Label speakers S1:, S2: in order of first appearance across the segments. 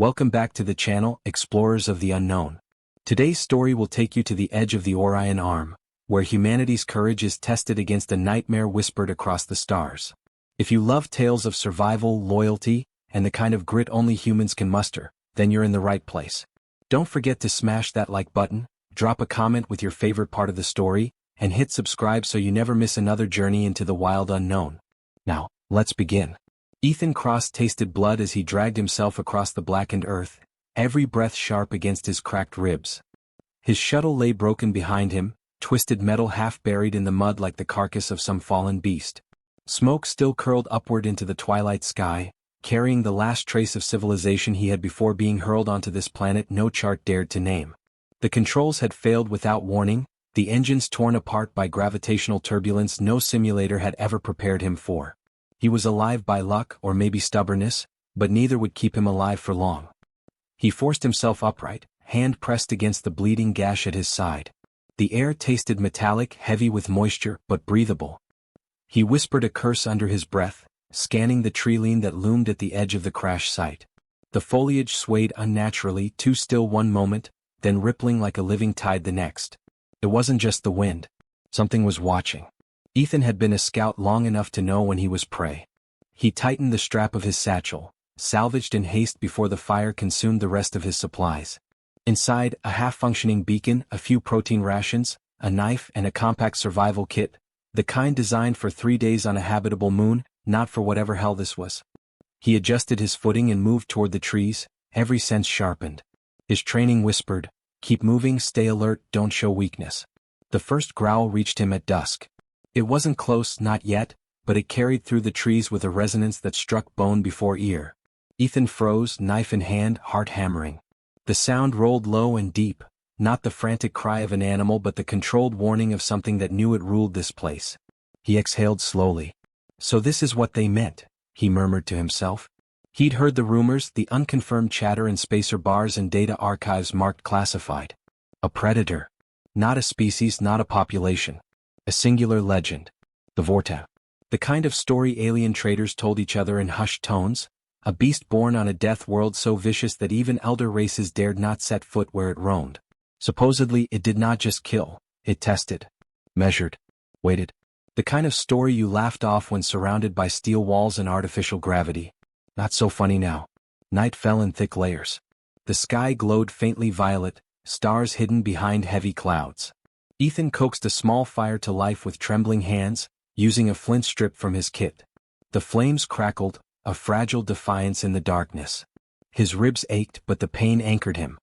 S1: Welcome back to the channel, Explorers of the Unknown. Today's story will take you to the edge of the Orion Arm, where humanity's courage is tested against a nightmare whispered across the stars. If you love tales of survival, loyalty, and the kind of grit only humans can muster, then you're in the right place. Don't forget to smash that like button, drop a comment with your favorite part of the story, and hit subscribe so you never miss another journey into the wild unknown. Now, let's begin. Ethan Cross tasted blood as he dragged himself across the blackened earth, every breath sharp against his cracked ribs. His shuttle lay broken behind him, twisted metal half buried in the mud like the carcass of some fallen beast. Smoke still curled upward into the twilight sky, carrying the last trace of civilization he had before being hurled onto this planet no chart dared to name. The controls had failed without warning, the engines torn apart by gravitational turbulence no simulator had ever prepared him for. He was alive by luck or maybe stubbornness, but neither would keep him alive for long. He forced himself upright, hand pressed against the bleeding gash at his side. The air tasted metallic, heavy with moisture, but breathable. He whispered a curse under his breath, scanning the treeline that loomed at the edge of the crash site. The foliage swayed unnaturally, too still one moment, then rippling like a living tide the next. It wasn't just the wind. Something was watching. Ethan had been a scout long enough to know when he was prey. He tightened the strap of his satchel, salvaged in haste before the fire consumed the rest of his supplies. Inside, a half-functioning beacon, a few protein rations, a knife and a compact survival kit, the kind designed for 3 days on a habitable moon, not for whatever hell this was. He adjusted his footing and moved toward the trees, every sense sharpened. His training whispered, "Keep moving, stay alert, don't show weakness." The first growl reached him at dusk. It wasn't close, not yet, but it carried through the trees with a resonance that struck bone before ear. Ethan froze, knife in hand, heart hammering. The sound rolled low and deep, not the frantic cry of an animal but the controlled warning of something that knew it ruled this place. He exhaled slowly. So this is what they meant, he murmured to himself. He'd heard the rumors, the unconfirmed chatter in spacer bars and data archives marked classified. A predator. Not a species, not a population. A singular legend. The Vorta. The kind of story alien traders told each other in hushed tones, a beast born on a death world so vicious that even elder races dared not set foot where it roamed. Supposedly it did not just kill, it tested, measured, waited. The kind of story you laughed off when surrounded by steel walls and artificial gravity. Not so funny now. Night fell in thick layers. The sky glowed faintly violet, stars hidden behind heavy clouds. Ethan coaxed a small fire to life with trembling hands, using a flint strip from his kit. The flames crackled, a fragile defiance in the darkness. His ribs ached but the pain anchored him.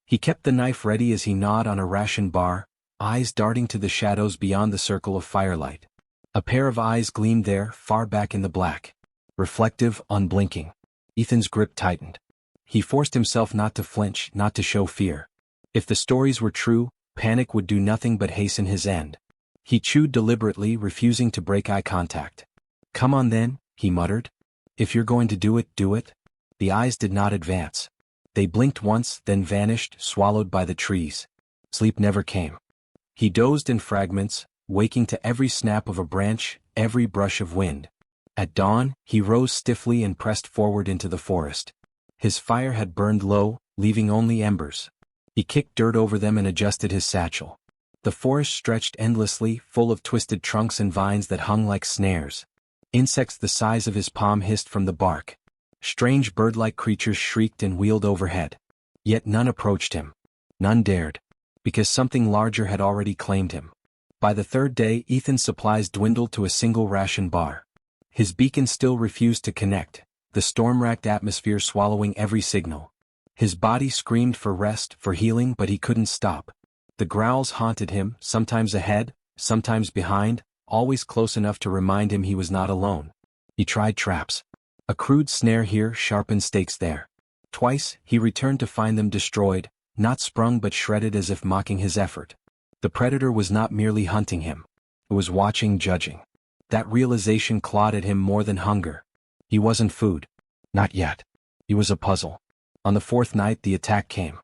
S1: He kept the knife ready as he gnawed on a ration bar, eyes darting to the shadows beyond the circle of firelight. A pair of eyes gleamed there, far back in the black. Reflective, unblinking. Ethan's grip tightened. He forced himself not to flinch, not to show fear. If the stories were true, panic would do nothing but hasten his end. He chewed deliberately, refusing to break eye contact. "Come on then," he muttered. "If you're going to do it, do it." The eyes did not advance. They blinked once, then vanished, swallowed by the trees. Sleep never came. He dozed in fragments, waking to every snap of a branch, every brush of wind. At dawn, he rose stiffly and pressed forward into the forest. His fire had burned low, leaving only embers. He kicked dirt over them and adjusted his satchel. The forest stretched endlessly, full of twisted trunks and vines that hung like snares. Insects the size of his palm hissed from the bark. Strange bird-like creatures shrieked and wheeled overhead. Yet none approached him. None dared. Because something larger had already claimed him. By the third day, Ethan's supplies dwindled to a single ration bar. His beacon still refused to connect, the storm-racked atmosphere swallowing every signal. His body screamed for rest, for healing, but he couldn't stop. The growls haunted him, sometimes ahead, sometimes behind, always close enough to remind him he was not alone. He tried traps. A crude snare here, sharpened stakes there. Twice, he returned to find them destroyed, not sprung but shredded as if mocking his effort. The predator was not merely hunting him. It was watching, judging. That realization clawed at him more than hunger. He wasn't food. Not yet. He was a puzzle. On the fourth night the attack came.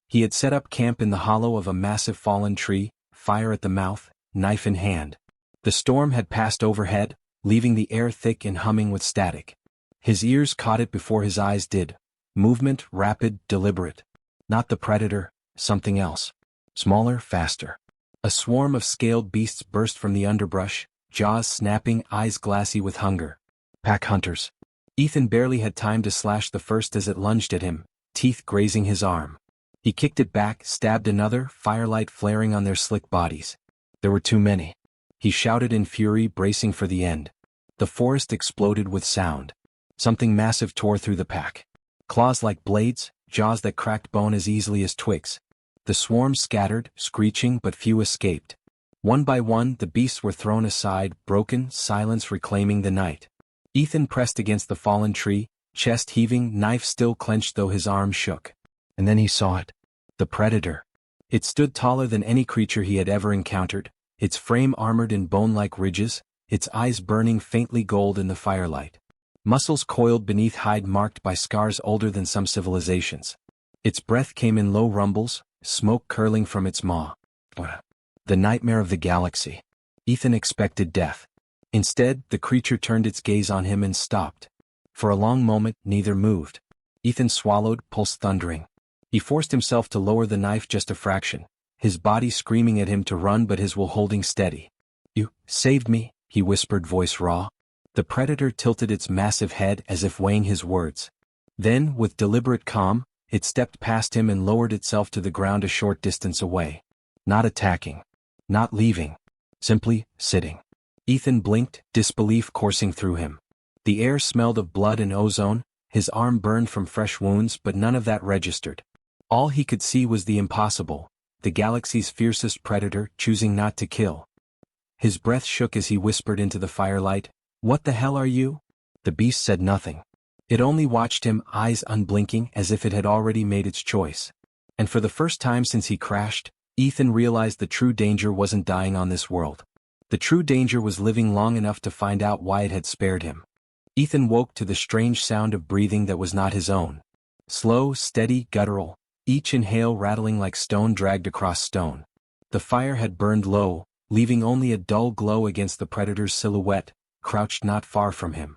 S1: He had set up camp in the hollow of a massive fallen tree, fire at the mouth, knife in hand. The storm had passed overhead, leaving the air thick and humming with static. His ears caught it before his eyes did. Movement rapid, deliberate. Not the predator, something else. Smaller, faster. A swarm of scaled beasts burst from the underbrush, jaws snapping, eyes glassy with hunger. Pack hunters. Ethan barely had time to slash the first as it lunged at him, teeth grazing his arm. He kicked it back, stabbed another, firelight flaring on their slick bodies. There were too many. He shouted in fury, bracing for the end. The forest exploded with sound. Something massive tore through the pack. Claws like blades, jaws that cracked bone as easily as twigs. The swarm scattered, screeching, but few escaped. One by one, the beasts were thrown aside, broken, silence reclaiming the night. Ethan pressed against the fallen tree, chest heaving, knife still clenched though his arm shook. And then he saw it. The predator. It stood taller than any creature he had ever encountered, its frame armored in bone-like ridges, its eyes burning faintly gold in the firelight. Muscles coiled beneath hide marked by scars older than some civilizations. Its breath came in low rumbles, smoke curling from its maw. The nightmare of the galaxy. Ethan expected death. Instead, the creature turned its gaze on him and stopped. For a long moment, neither moved. Ethan swallowed, pulse thundering. He forced himself to lower the knife just a fraction, his body screaming at him to run but his will holding steady. "You saved me," he whispered, voice raw. The predator tilted its massive head as if weighing his words. Then, with deliberate calm, it stepped past him and lowered itself to the ground a short distance away. Not attacking. Not leaving. Simply sitting. Ethan blinked, disbelief coursing through him. The air smelled of blood and ozone, his arm burned from fresh wounds, but none of that registered. All he could see was the impossible, the galaxy's fiercest predator choosing not to kill. His breath shook as he whispered into the firelight, "What the hell are you?" The beast said nothing. It only watched him, eyes unblinking, as if it had already made its choice. And for the first time since he crashed, Ethan realized the true danger wasn't dying on this world. The true danger was living long enough to find out why it had spared him. Ethan woke to the strange sound of breathing that was not his own. Slow, steady, guttural, each inhale rattling like stone dragged across stone. The fire had burned low, leaving only a dull glow against the predator's silhouette, crouched not far from him.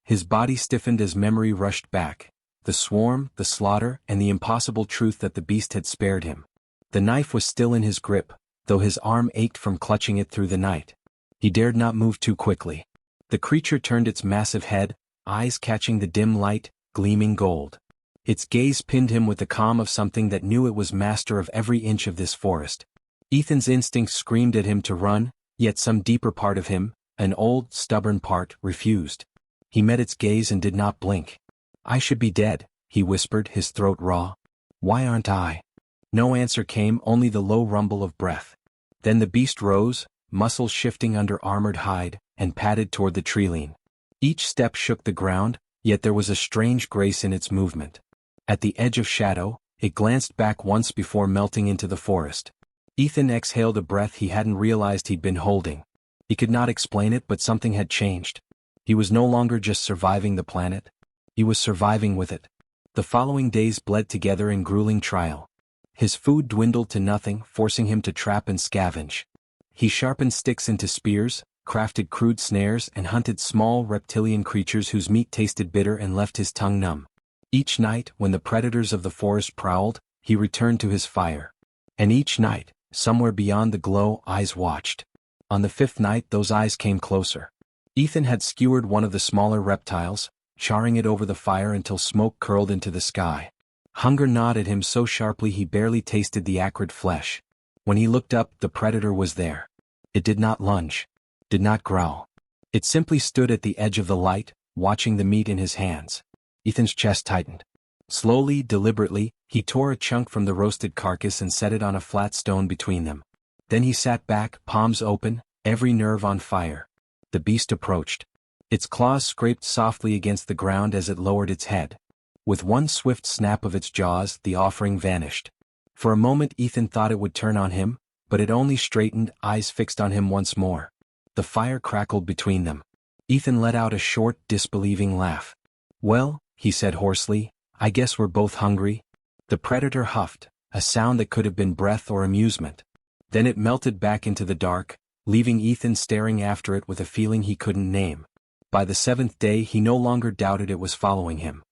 S1: His body stiffened as memory rushed back, the swarm, the slaughter, and the impossible truth that the beast had spared him. The knife was still in his grip, though his arm ached from clutching it through the night. He dared not move too quickly. The creature turned its massive head, eyes catching the dim light, gleaming gold. Its gaze pinned him with the calm of something that knew it was master of every inch of this forest. Ethan's instincts screamed at him to run, yet some deeper part of him, an old, stubborn part, refused. He met its gaze and did not blink. "I should be dead," he whispered, his throat raw. "Why aren't I?" No answer came, only the low rumble of breath. Then the beast rose, muscles shifting under armored hide, and padded toward the treeline. Each step shook the ground, yet there was a strange grace in its movement. At the edge of shadow, it glanced back once before melting into the forest. Ethan exhaled a breath he hadn't realized he'd been holding. He could not explain it, but something had changed. He was no longer just surviving the planet. He was surviving with it. The following days bled together in grueling trial. His food dwindled to nothing, forcing him to trap and scavenge. He sharpened sticks into spears, crafted crude snares, and hunted small reptilian creatures whose meat tasted bitter and left his tongue numb. Each night, when the predators of the forest prowled, he returned to his fire. And each night, somewhere beyond the glow, eyes watched. On the fifth night, those eyes came closer. Ethan had skewered one of the smaller reptiles, charring it over the fire until smoke curled into the sky. Hunger gnawed at him so sharply he barely tasted the acrid flesh. When he looked up, the predator was there. It did not lunge. Did not growl. It simply stood at the edge of the light, watching the meat in his hands. Ethan's chest tightened. Slowly, deliberately, he tore a chunk from the roasted carcass and set it on a flat stone between them. Then he sat back, palms open, every nerve on fire. The beast approached. Its claws scraped softly against the ground as it lowered its head. With one swift snap of its jaws, the offering vanished. For a moment Ethan thought it would turn on him, but it only straightened, eyes fixed on him once more. The fire crackled between them. Ethan let out a short, disbelieving laugh. "Well," he said hoarsely, "I guess we're both hungry." The predator huffed, a sound that could have been breath or amusement. Then it melted back into the dark, leaving Ethan staring after it with a feeling he couldn't name. By the seventh day he no longer doubted it was following him.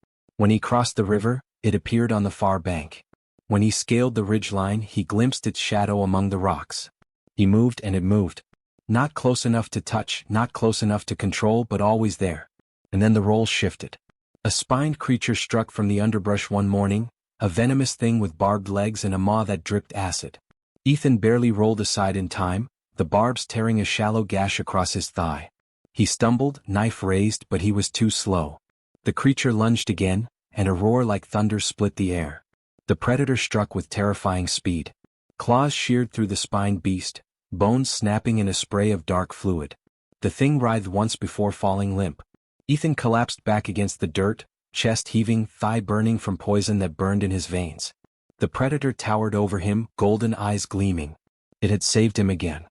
S1: When he crossed the river, it appeared on the far bank. When he scaled the ridgeline, he glimpsed its shadow among the rocks. He moved and it moved. Not close enough to touch, not close enough to control, but always there. And then the role shifted. A spined creature struck from the underbrush one morning, a venomous thing with barbed legs and a maw that dripped acid. Ethan barely rolled aside in time, the barbs tearing a shallow gash across his thigh. He stumbled, knife raised, but he was too slow. The creature lunged again, and a roar like thunder split the air. The predator struck with terrifying speed. Claws sheared through the spined beast, bones snapping in a spray of dark fluid. The thing writhed once before falling limp. Ethan collapsed back against the dirt, chest heaving, thigh burning from poison that burned in his veins. The predator towered over him, golden eyes gleaming. It had saved him again.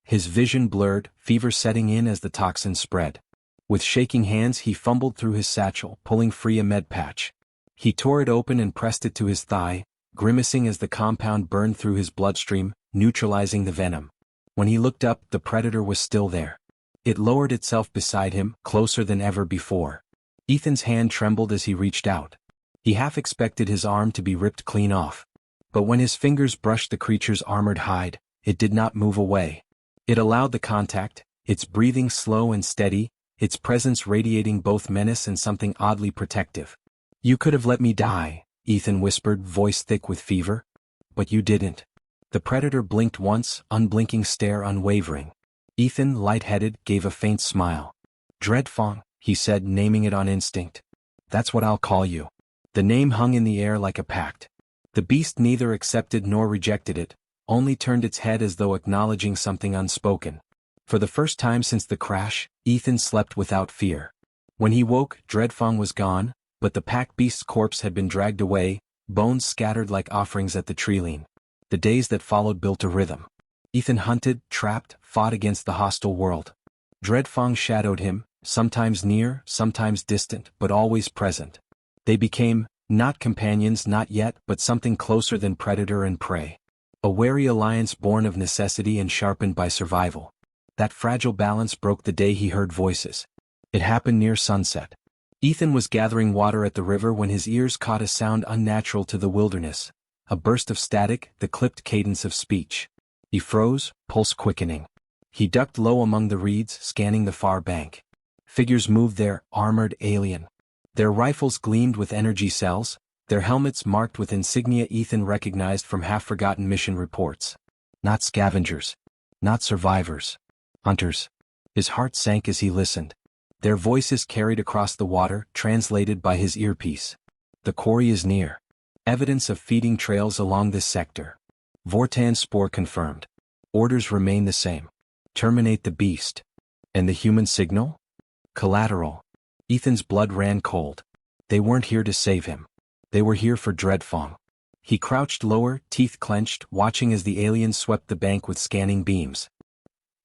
S1: His vision blurred, fever setting in as the toxin spread. With shaking hands he fumbled through his satchel, pulling free a med patch. He tore it open and pressed it to his thigh, grimacing as the compound burned through his bloodstream, neutralizing the venom. When he looked up, the predator was still there. It lowered itself beside him, closer than ever before. Ethan's hand trembled as he reached out. He half expected his arm to be ripped clean off. But when his fingers brushed the creature's armored hide, it did not move away. It allowed the contact, its breathing slow and steady, its presence radiating both menace and something oddly protective. "You could have let me die," Ethan whispered, voice thick with fever. "But you didn't." The predator blinked once, unblinking stare unwavering. Ethan, light-headed, gave a faint smile. "Dreadfang," he said, naming it on instinct. "That's what I'll call you." The name hung in the air like a pact. The beast neither accepted nor rejected it, only turned its head as though acknowledging something unspoken. For the first time since the crash, Ethan slept without fear. When he woke, Dreadfang was gone, but the pack beast's corpse had been dragged away, bones scattered like offerings at the treeline. The days that followed built a rhythm. Ethan hunted, trapped, fought against the hostile world. Dreadfang shadowed him, sometimes near, sometimes distant, but always present. They became, not companions not yet, but something closer than predator and prey. A wary alliance born of necessity and sharpened by survival. That fragile balance broke the day he heard voices. It happened near sunset. Ethan was gathering water at the river when his ears caught a sound unnatural to the wilderness. A burst of static, the clipped cadence of speech. He froze, pulse quickening. He ducked low among the reeds, scanning the far bank. Figures moved there, armored, alien. Their rifles gleamed with energy cells, their helmets marked with insignia Ethan recognized from half-forgotten mission reports. Not scavengers. Not survivors. Hunters. His heart sank as he listened. Their voices carried across the water, translated by his earpiece. "The quarry is near. Evidence of feeding trails along this sector. Vortan's spore confirmed. Orders remain the same. Terminate the beast." And the human signal? Collateral. Ethan's blood ran cold. They weren't here to save him. They were here for Dreadfang. He crouched lower, teeth clenched, watching as the aliens swept the bank with scanning beams.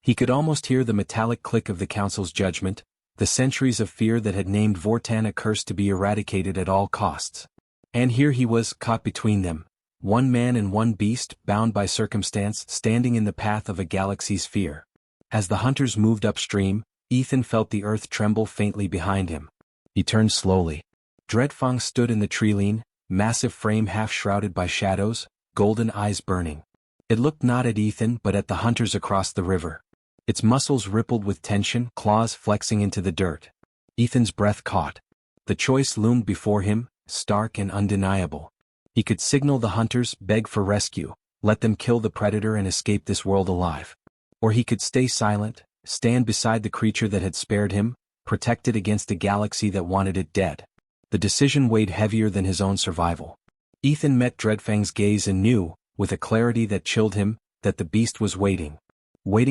S1: He could almost hear the metallic click of the Council's judgment, the centuries of fear that had named Vortan a curse to be eradicated at all costs. And here he was, caught between them, one man and one beast, bound by circumstance, standing in the path of a galaxy's fear. As the hunters moved upstream, Ethan felt the earth tremble faintly behind him. He turned slowly. Dreadfang stood in the treeline, massive frame half-shrouded by shadows, golden eyes burning. It looked not at Ethan but at the hunters across the river. Its muscles rippled with tension, claws flexing into the dirt. Ethan's breath caught. The choice loomed before him, stark and undeniable. He could signal the hunters, beg for rescue, let them kill the predator and escape this world alive. Or he could stay silent, stand beside the creature that had spared him, protect it against a galaxy that wanted it dead. The decision weighed heavier than his own survival. Ethan met Dreadfang's gaze and knew, with a clarity that chilled him, that the beast was waiting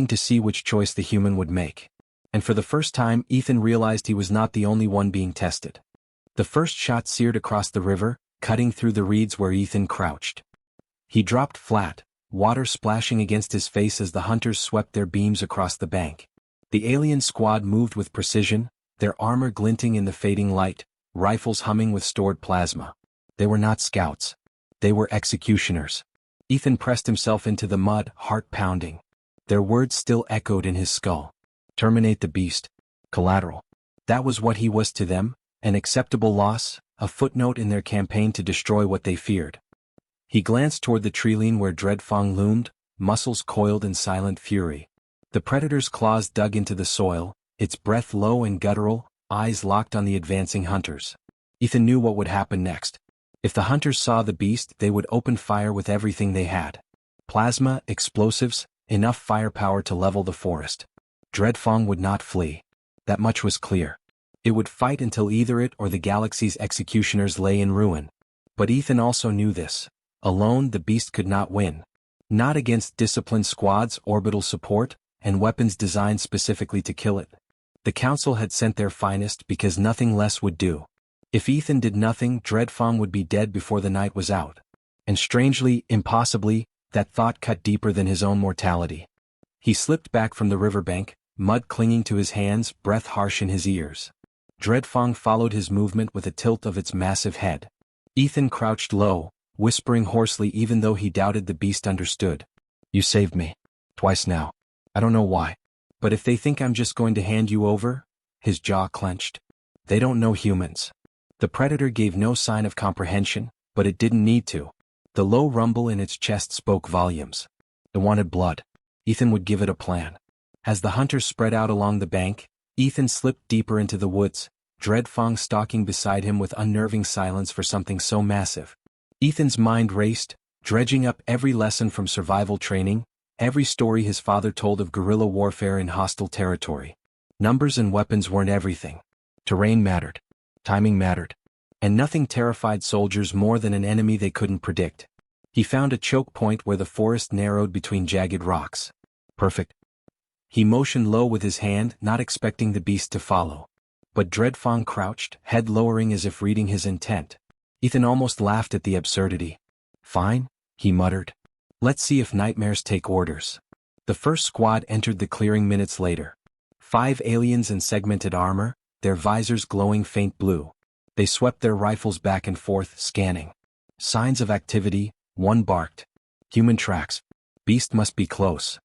S1: to see which choice the human would make. And for the first time Ethan realized he was not the only one being tested. The first shot seared across the river, cutting through the reeds where Ethan crouched. He dropped flat, water splashing against his face as the hunters swept their beams across the bank. The alien squad moved with precision, their armor glinting in the fading light, rifles humming with stored plasma. They were not scouts. They were executioners. Ethan pressed himself into the mud, heart pounding. Their words still echoed in his skull. Terminate the beast. Collateral. That was what he was to them, an acceptable loss, a footnote in their campaign to destroy what they feared. He glanced toward the treeline where Dreadfong loomed, muscles coiled in silent fury. The predator's claws dug into the soil, its breath low and guttural, eyes locked on the advancing hunters. Ethan knew what would happen next. If the hunters saw the beast, they would open fire with everything they had. Plasma, explosives, enough firepower to level the forest. Dreadfong would not flee. That much was clear. It would fight until either it or the galaxy's executioners lay in ruin. But Ethan also knew this. Alone, the beast could not win. Not against disciplined squads, orbital support, and weapons designed specifically to kill it. The Council had sent their finest because nothing less would do. If Ethan did nothing, Dreadfong would be dead before the night was out. And strangely, impossibly, that thought cut deeper than his own mortality. He slipped back from the riverbank, mud clinging to his hands, breath harsh in his ears. Dreadfong followed his movement with a tilt of its massive head. Ethan crouched low, whispering hoarsely even though he doubted the beast understood. "You saved me. Twice now. I don't know why. But if they think I'm just going to hand you over," his jaw clenched. "They don't know humans." The predator gave no sign of comprehension, but it didn't need to. The low rumble in its chest spoke volumes. It wanted blood. Ethan would give it a plan. As the hunters spread out along the bank, Ethan slipped deeper into the woods, Dreadfong stalking beside him with unnerving silence for something so massive. Ethan's mind raced, dredging up every lesson from survival training, every story his father told of guerrilla warfare in hostile territory. Numbers and weapons weren't everything. Terrain mattered. Timing mattered. And nothing terrified soldiers more than an enemy they couldn't predict. He found a choke point where the forest narrowed between jagged rocks. Perfect. He motioned low with his hand, not expecting the beast to follow. But Dreadfong crouched, head lowering as if reading his intent. Ethan almost laughed at the absurdity. "Fine," he muttered. "Let's see if nightmares take orders." The first squad entered the clearing minutes later. 5 aliens in segmented armor, their visors glowing faint blue. They swept their rifles back and forth, scanning. Signs of activity, one barked. "Human tracks. Beast must be close."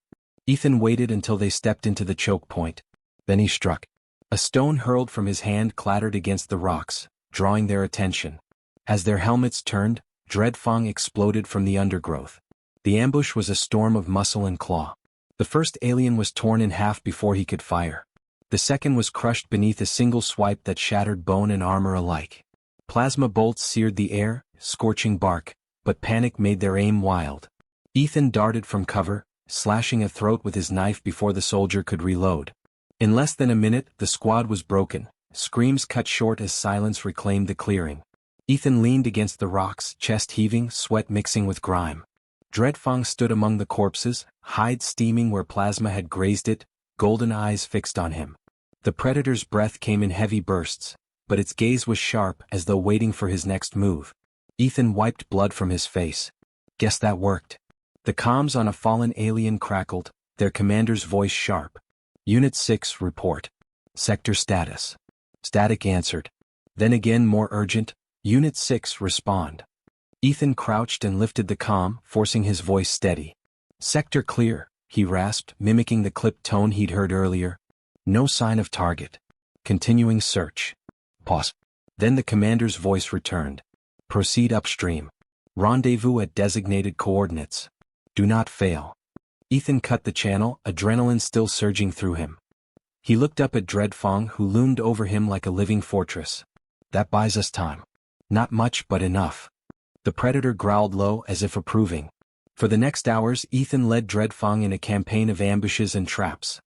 S1: Ethan waited until they stepped into the choke point. Then he struck. A stone hurled from his hand clattered against the rocks, drawing their attention. As their helmets turned, Dreadfong exploded from the undergrowth. The ambush was a storm of muscle and claw. The first alien was torn in half before he could fire. The second was crushed beneath a single swipe that shattered bone and armor alike. Plasma bolts seared the air, scorching bark, but panic made their aim wild. Ethan darted from cover, slashing a throat with his knife before the soldier could reload. In less than a minute, the squad was broken, screams cut short as silence reclaimed the clearing. Ethan leaned against the rocks, chest heaving, sweat mixing with grime. Dreadfong stood among the corpses, hide steaming where plasma had grazed it, golden eyes fixed on him. The predator's breath came in heavy bursts, but its gaze was sharp as though waiting for his next move. Ethan wiped blood from his face. Guess that worked. The comms on a fallen alien crackled, their commander's voice sharp. Unit 6 report. Sector status. Static answered. Then again more urgent, Unit 6 respond. Ethan crouched and lifted the comm, forcing his voice steady. Sector clear, he rasped, mimicking the clipped tone he'd heard earlier. No sign of target. Continuing search. Pause. Then the commander's voice returned. Proceed upstream. Rendezvous at designated coordinates. Do not fail. Ethan cut the channel, adrenaline still surging through him. He looked up at Dreadfong, who loomed over him like a living fortress. That buys us time. Not much, but enough. The predator growled low as if approving. For the next hours, Ethan led Dreadfong in a campaign of ambushes and traps.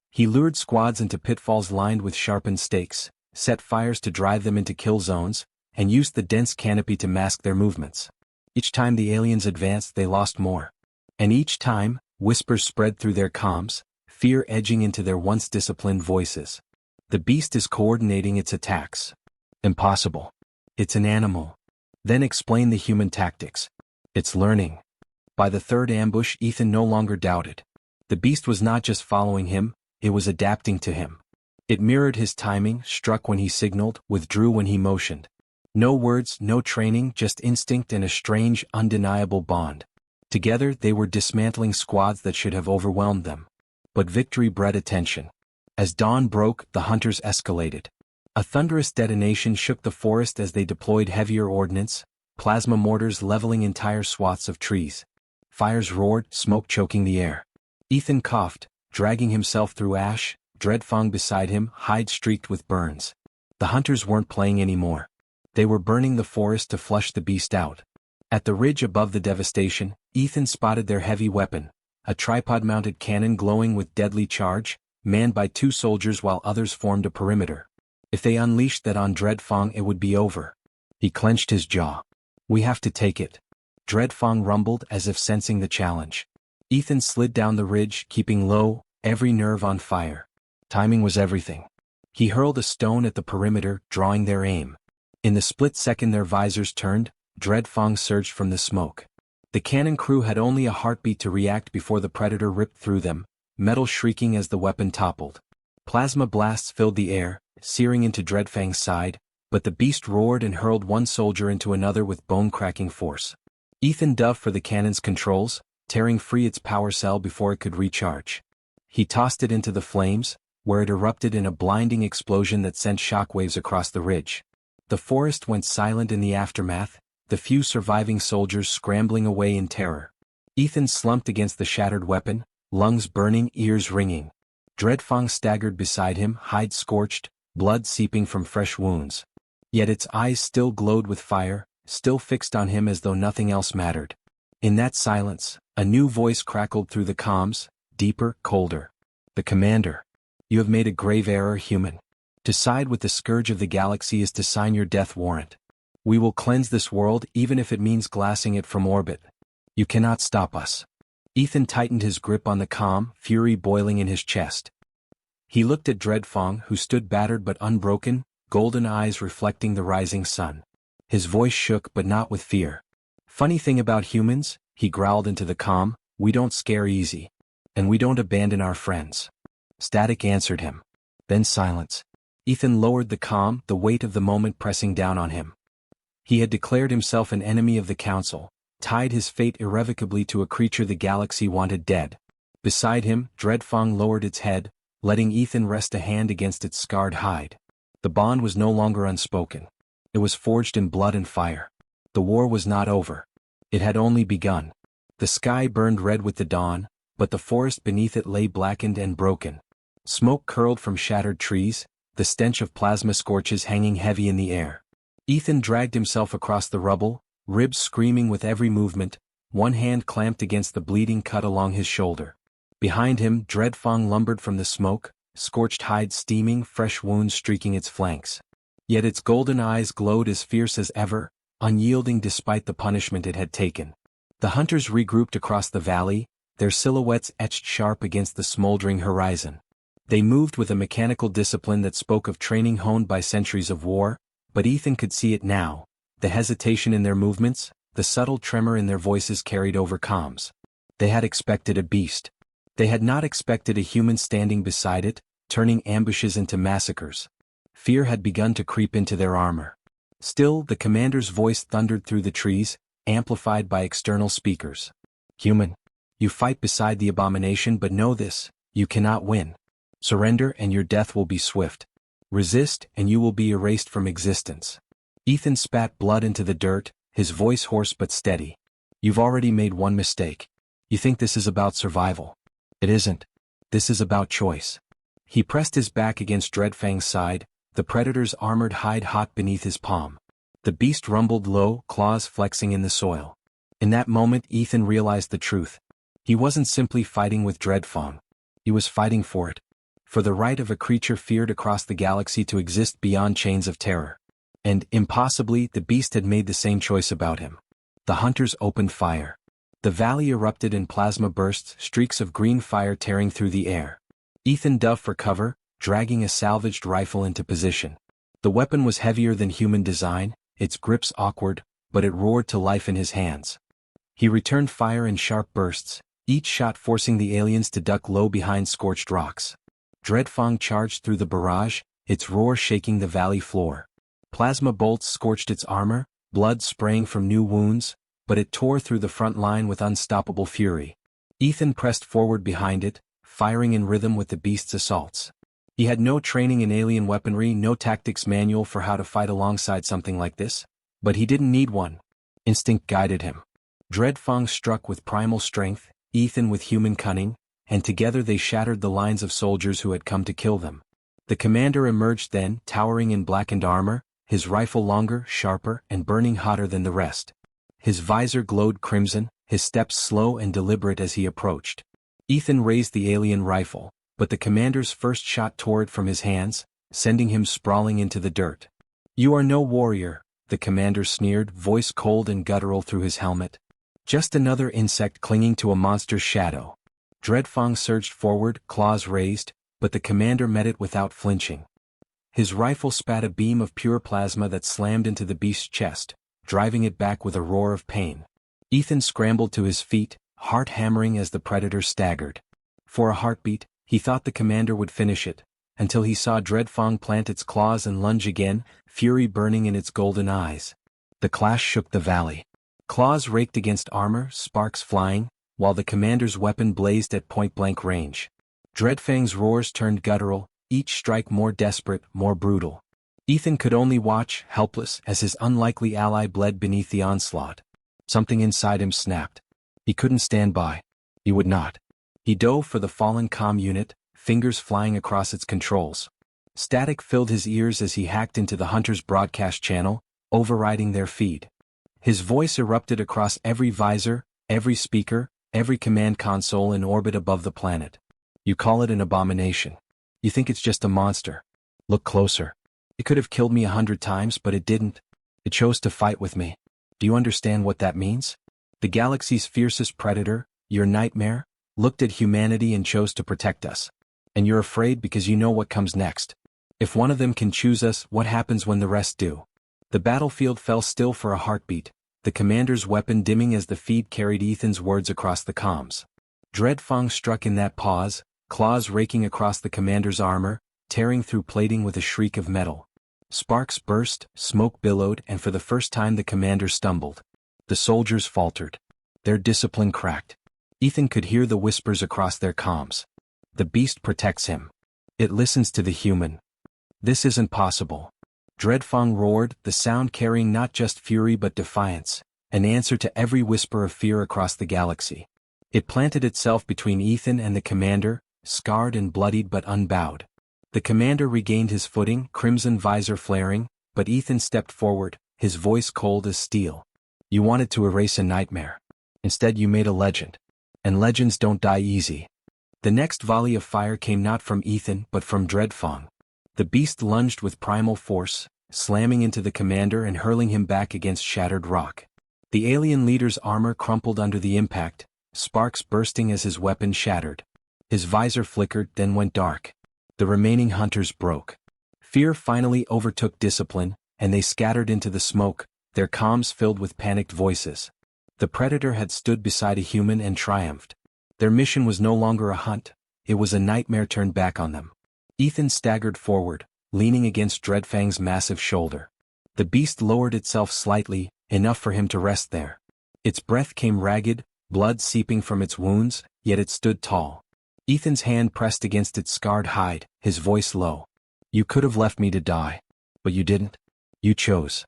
S1: He lured squads into pitfalls lined with sharpened stakes, set fires to drive them into kill zones, and used the dense canopy to mask their movements. Each time the aliens advanced, they lost more. And each time, whispers spread through their comms, fear edging into their once disciplined voices. The beast is coordinating its attacks. Impossible. It's an animal. Then explain the human tactics. It's learning. By the third ambush, Ethan no longer doubted. The beast was not just following him, it was adapting to him. It mirrored his timing, struck when he signaled, withdrew when he motioned. No words, no training, just instinct and a strange, undeniable bond. Together, they were dismantling squads that should have overwhelmed them. But victory bred attention. As dawn broke, the hunters escalated. A thunderous detonation shook the forest as they deployed heavier ordnance, plasma mortars leveling entire swaths of trees. Fires roared, smoke choking the air. Ethan coughed, dragging himself through ash, Dreadfang beside him, hide streaked with burns. The hunters weren't playing anymore. They were burning the forest to flush the beast out. At the ridge above the devastation, Ethan spotted their heavy weapon, a tripod-mounted cannon glowing with deadly charge, manned by 2 soldiers while others formed a perimeter. If they unleashed that on Dreadfang, it would be over. He clenched his jaw. We have to take it. Dreadfang rumbled as if sensing the challenge. Ethan slid down the ridge, keeping low, every nerve on fire. Timing was everything. He hurled a stone at the perimeter, drawing their aim. In the split second their visors turned, Dreadfang surged from the smoke. The cannon crew had only a heartbeat to react before the predator ripped through them, metal shrieking as the weapon toppled. Plasma blasts filled the air, searing into Dreadfang's side, but the beast roared and hurled one soldier into another with bone-cracking force. Ethan dove for the cannon's controls, tearing free its power cell before it could recharge. He tossed it into the flames, where it erupted in a blinding explosion that sent shockwaves across the ridge. The forest went silent in the aftermath, the few surviving soldiers scrambling away in terror. Ethan slumped against the shattered weapon, lungs burning, ears ringing. Dreadfang staggered beside him, hide scorched, blood seeping from fresh wounds. Yet its eyes still glowed with fire, still fixed on him as though nothing else mattered. In that silence, a new voice crackled through the comms, deeper, colder. The commander. You have made a grave error, human. To side with the scourge of the galaxy is to sign your death warrant. We will cleanse this world even if it means glassing it from orbit. You cannot stop us. Ethan tightened his grip on the comm, fury boiling in his chest. He looked at Dreadfang, who stood battered but unbroken, golden eyes reflecting the rising sun. His voice shook but not with fear. Funny thing about humans, he growled into the comm, we don't scare easy. And we don't abandon our friends. Static answered him. Then silence. Ethan lowered the comm, the weight of the moment pressing down on him. He had declared himself an enemy of the Council, tied his fate irrevocably to a creature the galaxy wanted dead. Beside him, Dreadfang lowered its head, letting Ethan rest a hand against its scarred hide. The bond was no longer unspoken. It was forged in blood and fire. The war was not over. It had only begun. The sky burned red with the dawn, but the forest beneath it lay blackened and broken. Smoke curled from shattered trees, the stench of plasma scorches hanging heavy in the air. Ethan dragged himself across the rubble, ribs screaming with every movement, one hand clamped against the bleeding cut along his shoulder. Behind him, Dreadfang lumbered from the smoke, scorched hide steaming, fresh wounds streaking its flanks. Yet its golden eyes glowed as fierce as ever, unyielding despite the punishment it had taken. The hunters regrouped across the valley, their silhouettes etched sharp against the smoldering horizon. They moved with a mechanical discipline that spoke of training honed by centuries of war, but Ethan could see it now, the hesitation in their movements, the subtle tremor in their voices carried over comms. They had expected a beast. They had not expected a human standing beside it, turning ambushes into massacres. Fear had begun to creep into their armor. Still, the commander's voice thundered through the trees, amplified by external speakers. Human. You fight beside the abomination, but know this, you cannot win. Surrender and your death will be swift. Resist and you will be erased from existence. Ethan spat blood into the dirt, his voice hoarse but steady. You've already made one mistake. You think this is about survival. It isn't. This is about choice. He pressed his back against Dreadfang's side, the predator's armored hide hot beneath his palm. The beast rumbled low, claws flexing in the soil. In that moment Ethan realized the truth. He wasn't simply fighting with Dreadfang. He was fighting for it. For the right of a creature feared across the galaxy to exist beyond chains of terror. And, impossibly, the beast had made the same choice about him. The hunters opened fire. The valley erupted in plasma bursts, streaks of green fire tearing through the air. Ethan dove for cover, dragging a salvaged rifle into position. The weapon was heavier than human design, its grips awkward, but it roared to life in his hands. He returned fire in sharp bursts, each shot forcing the aliens to duck low behind scorched rocks. Dreadfang charged through the barrage, its roar shaking the valley floor. Plasma bolts scorched its armor, blood spraying from new wounds, but it tore through the front line with unstoppable fury. Ethan pressed forward behind it, firing in rhythm with the beast's assaults. He had no training in alien weaponry, no tactics manual for how to fight alongside something like this. But he didn't need one. Instinct guided him. Dreadfang struck with primal strength, Ethan with human cunning, and together they shattered the lines of soldiers who had come to kill them. The commander emerged then, towering in blackened armor, his rifle longer, sharper, and burning hotter than the rest. His visor glowed crimson, his steps slow and deliberate as he approached. Ethan raised the alien rifle, but the commander's first shot tore it from his hands, sending him sprawling into the dirt. "You are no warrior," the commander sneered, voice cold and guttural through his helmet. "Just another insect clinging to a monster's shadow." Dreadfang surged forward, claws raised, but the commander met it without flinching. His rifle spat a beam of pure plasma that slammed into the beast's chest, driving it back with a roar of pain. Ethan scrambled to his feet, heart hammering as the predator staggered. For a heartbeat, he thought the commander would finish it, until he saw Dreadfang plant its claws and lunge again, fury burning in its golden eyes. The clash shook the valley. Claws raked against armor, sparks flying, while the commander's weapon blazed at point-blank range. Dreadfang's roars turned guttural, each strike more desperate, more brutal. Ethan could only watch, helpless, as his unlikely ally bled beneath the onslaught. Something inside him snapped. He couldn't stand by. He would not. He dove for the fallen comm unit, fingers flying across its controls. Static filled his ears as he hacked into the hunter's broadcast channel, overriding their feed. His voice erupted across every visor, every speaker, every command console in orbit above the planet. "You call it an abomination. You think it's just a monster. Look closer. It could have killed me 100 times, but it didn't. It chose to fight with me. Do you understand what that means? The galaxy's fiercest predator, your nightmare, looked at humanity and chose to protect us. And you're afraid because you know what comes next. If one of them can choose us, what happens when the rest do?" The battlefield fell still for a heartbeat, the commander's weapon dimming as the feed carried Ethan's words across the comms. Dreadfang struck in that pause, claws raking across the commander's armor, tearing through plating with a shriek of metal. Sparks burst, smoke billowed, and for the first time the commander stumbled. The soldiers faltered. Their discipline cracked. Ethan could hear the whispers across their comms. "The beast protects him. It listens to the human. This isn't possible." Dreadfang roared, the sound carrying not just fury but defiance, an answer to every whisper of fear across the galaxy. It planted itself between Ethan and the commander, scarred and bloodied but unbowed. The commander regained his footing, crimson visor flaring, but Ethan stepped forward, his voice cold as steel. "You wanted to erase a nightmare. Instead you made a legend. And legends don't die easy." The next volley of fire came not from Ethan but from Dreadfang. The beast lunged with primal force, slamming into the commander and hurling him back against shattered rock. The alien leader's armor crumpled under the impact, sparks bursting as his weapon shattered. His visor flickered, then went dark. The remaining hunters broke. Fear finally overtook discipline, and they scattered into the smoke, their comms filled with panicked voices. The predator had stood beside a human and triumphed. Their mission was no longer a hunt, it was a nightmare turned back on them. Ethan staggered forward, leaning against Dreadfang's massive shoulder. The beast lowered itself slightly, enough for him to rest there. Its breath came ragged, blood seeping from its wounds, yet it stood tall. Ethan's hand pressed against its scarred hide, his voice low. "You could have left me to die. But you didn't. You chose."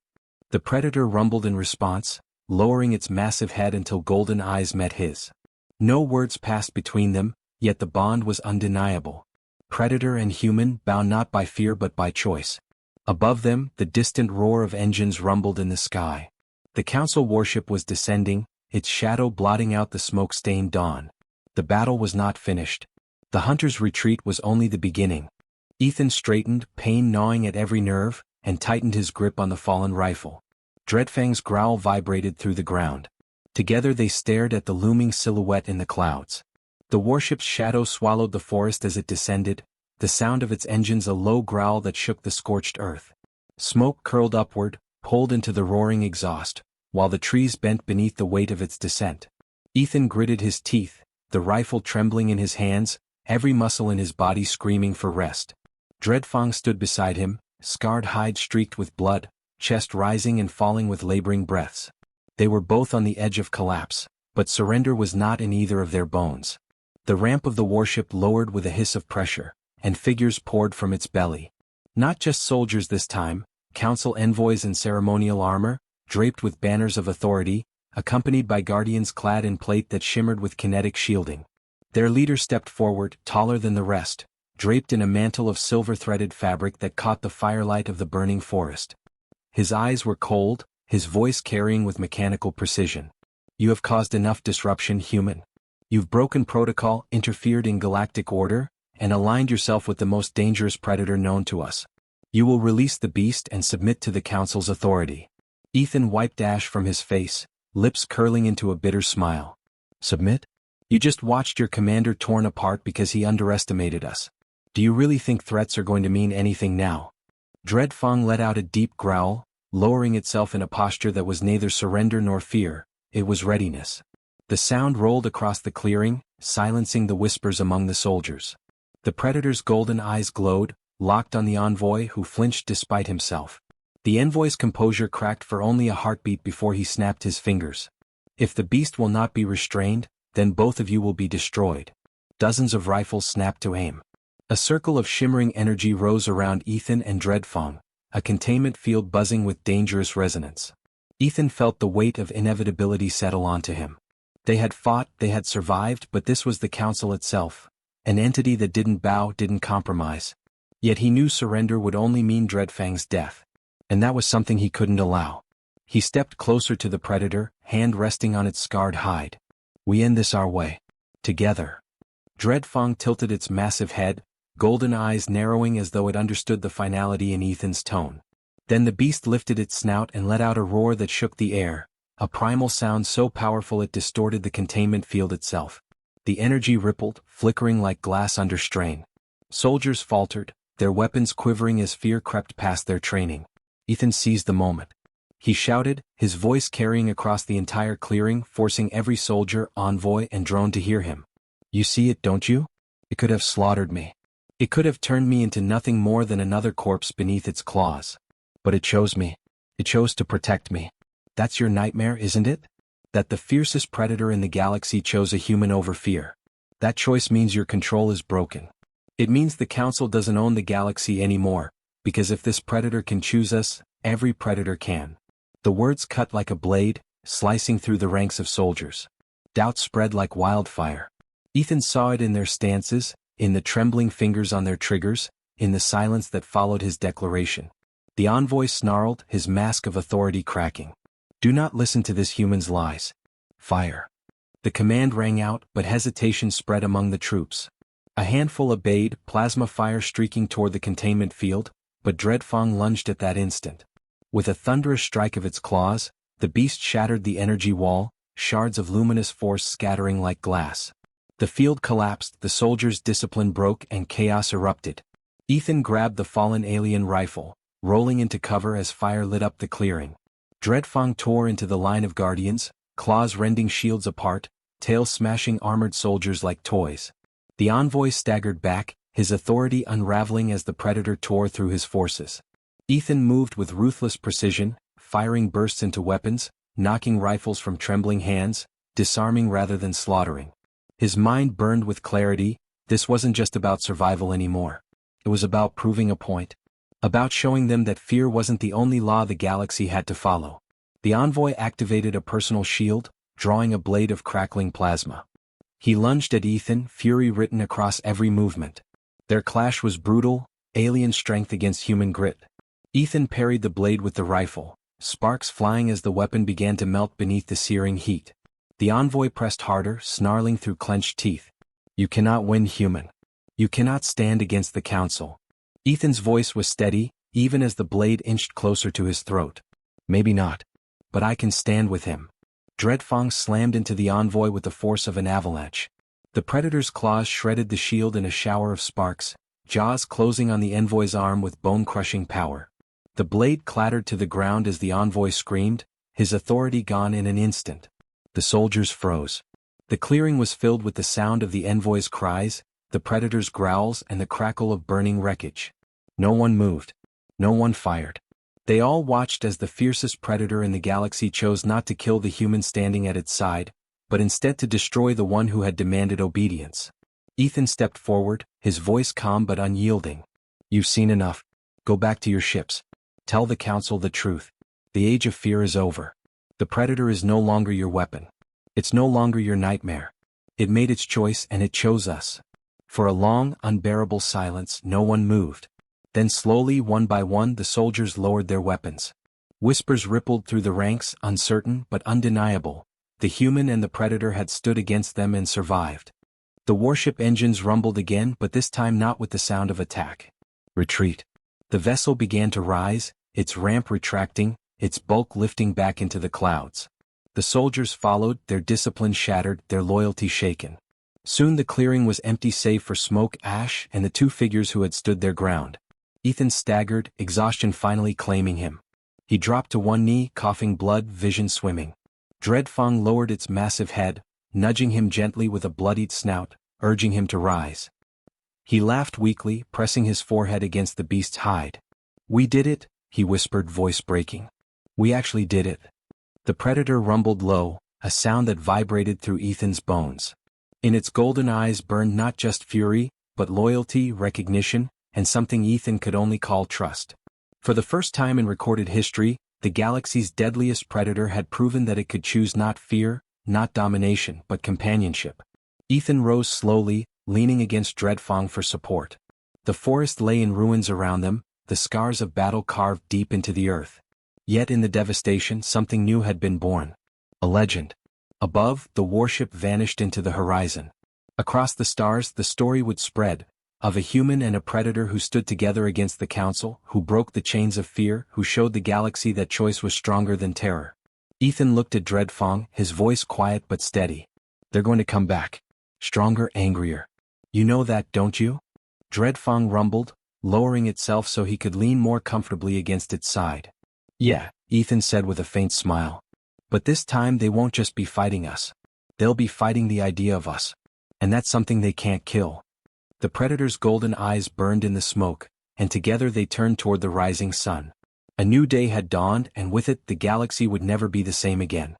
S1: The predator rumbled in response, lowering its massive head until golden eyes met his. No words passed between them, yet the bond was undeniable. Predator and human, bound not by fear but by choice. Above them, the distant roar of engines rumbled in the sky. The council warship was descending, its shadow blotting out the smoke-stained dawn. The battle was not finished. The hunter's retreat was only the beginning. Ethan straightened, pain gnawing at every nerve, and tightened his grip on the fallen rifle. Dreadfang's growl vibrated through the ground. Together they stared at the looming silhouette in the clouds. The warship's shadow swallowed the forest as it descended, the sound of its engines a low growl that shook the scorched earth. Smoke curled upward, pulled into the roaring exhaust, while the trees bent beneath the weight of its descent. Ethan gritted his teeth, the rifle trembling in his hands, every muscle in his body screaming for rest. Dreadfang stood beside him, scarred hide streaked with blood, chest rising and falling with laboring breaths. They were both on the edge of collapse, but surrender was not in either of their bones. The ramp of the warship lowered with a hiss of pressure, and figures poured from its belly. Not just soldiers this time, council envoys in ceremonial armor, draped with banners of authority, accompanied by guardians clad in plate that shimmered with kinetic shielding. Their leader stepped forward, taller than the rest, draped in a mantle of silver-threaded fabric that caught the firelight of the burning forest. His eyes were cold, his voice carrying with mechanical precision. "You have caused enough disruption, human. You've broken protocol, interfered in galactic order, and aligned yourself with the most dangerous predator known to us. You will release the beast and submit to the council's authority." Ethan wiped ash from his face, lips curling into a bitter smile. "Submit? You just watched your commander torn apart because he underestimated us. Do you really think threats are going to mean anything now?" Dreadfang let out a deep growl, lowering itself in a posture that was neither surrender nor fear, it was readiness. The sound rolled across the clearing, silencing the whispers among the soldiers. The predator's golden eyes glowed, locked on the envoy who flinched despite himself. The envoy's composure cracked for only a heartbeat before he snapped his fingers. "If the beast will not be restrained, then both of you will be destroyed." Dozens of rifles snapped to aim. A circle of shimmering energy rose around Ethan and Dreadfang, a containment field buzzing with dangerous resonance. Ethan felt the weight of inevitability settle onto him. They had fought, they had survived, but this was the council itself, an entity that didn't bow, didn't compromise. Yet he knew surrender would only mean Dreadfang's death. And that was something he couldn't allow. He stepped closer to the predator, hand resting on its scarred hide. "We end this our way. Together." Dreadfang tilted its massive head, golden eyes narrowing as though it understood the finality in Ethan's tone. Then the beast lifted its snout and let out a roar that shook the air, a primal sound so powerful it distorted the containment field itself. The energy rippled, flickering like glass under strain. Soldiers faltered, their weapons quivering as fear crept past their training. Ethan seized the moment. He shouted, his voice carrying across the entire clearing, forcing every soldier, envoy, and drone to hear him. "You see it, don't you? It could have slaughtered me. It could have turned me into nothing more than another corpse beneath its claws. But it chose me. It chose to protect me. That's your nightmare, isn't it? That the fiercest predator in the galaxy chose a human over fear. That choice means your control is broken. It means the Council doesn't own the galaxy anymore, because if this predator can choose us, every predator can." The words cut like a blade, slicing through the ranks of soldiers. Doubt spread like wildfire. Ethan saw it in their stances, in the trembling fingers on their triggers, in the silence that followed his declaration. The envoy snarled, his mask of authority cracking. "Do not listen to this human's lies. Fire." The command rang out, but hesitation spread among the troops. A handful obeyed, plasma fire streaking toward the containment field, but Dreadfang lunged at that instant. With a thunderous strike of its claws, the beast shattered the energy wall, shards of luminous force scattering like glass. The field collapsed, the soldiers' discipline broke, and chaos erupted. Ethan grabbed the fallen alien rifle, rolling into cover as fire lit up the clearing. Dreadfang tore into the line of guardians, claws rending shields apart, tails smashing armored soldiers like toys. The envoy staggered back, his authority unraveling as the predator tore through his forces. Ethan moved with ruthless precision, firing bursts into weapons, knocking rifles from trembling hands, disarming rather than slaughtering. His mind burned with clarity. This wasn't just about survival anymore. It was about proving a point. About showing them that fear wasn't the only law the galaxy had to follow. The envoy activated a personal shield, drawing a blade of crackling plasma. He lunged at Ethan, fury written across every movement. Their clash was brutal, alien strength against human grit. Ethan parried the blade with the rifle, sparks flying as the weapon began to melt beneath the searing heat. The envoy pressed harder, snarling through clenched teeth. "You cannot win, human. You cannot stand against the Council." Ethan's voice was steady, even as the blade inched closer to his throat. "Maybe not. But I can stand with him." Dreadfang slammed into the envoy with the force of an avalanche. The predator's claws shredded the shield in a shower of sparks, jaws closing on the envoy's arm with bone-crushing power. The blade clattered to the ground as the envoy screamed, his authority gone in an instant. The soldiers froze. The clearing was filled with the sound of the envoy's cries, the predator's growls, and the crackle of burning wreckage. No one moved. No one fired. They all watched as the fiercest predator in the galaxy chose not to kill the human standing at its side, but instead to destroy the one who had demanded obedience. Ethan stepped forward, his voice calm but unyielding. You've seen enough. Go back to your ships. Tell the council the truth. The age of fear is over. The predator is no longer your weapon. It's no longer your nightmare. It made its choice and it chose us. For a long, unbearable silence, no one moved. Then slowly, one by one, the soldiers lowered their weapons. Whispers rippled through the ranks, uncertain but undeniable. The human and the predator had stood against them and survived. The warship engines rumbled again, but this time not with the sound of attack. Retreat. The vessel began to rise, its ramp retracting, its bulk lifting back into the clouds. The soldiers followed, their discipline shattered, their loyalty shaken. Soon the clearing was empty save for smoke, ash, and the two figures who had stood their ground. Ethan staggered, exhaustion finally claiming him. He dropped to one knee, coughing blood, vision swimming. Dreadfang lowered its massive head, nudging him gently with a bloodied snout, urging him to rise. He laughed weakly, pressing his forehead against the beast's hide. We did it, he whispered, voice breaking. We actually did it. The predator rumbled low, a sound that vibrated through Ethan's bones. In its golden eyes burned not just fury, but loyalty, recognition, and something Ethan could only call trust. For the first time in recorded history, the galaxy's deadliest predator had proven that it could choose not fear, not domination, but companionship. Ethan rose slowly, leaning against Dreadfang for support. The forest lay in ruins around them, the scars of battle carved deep into the earth. Yet in the devastation, something new had been born. A legend. Above, the warship vanished into the horizon. Across the stars, the story would spread, of a human and a predator who stood together against the council, who broke the chains of fear, who showed the galaxy that choice was stronger than terror. Ethan looked at Dreadfang, his voice quiet but steady. They're going to come back. Stronger, angrier. You know that, don't you? Dreadfang rumbled, lowering itself so he could lean more comfortably against its side. Yeah, Ethan said with a faint smile. But this time they won't just be fighting us. They'll be fighting the idea of us. And that's something they can't kill. The predator's golden eyes burned in the smoke, and together they turned toward the rising sun. A new day had dawned, and with it the galaxy would never be the same again.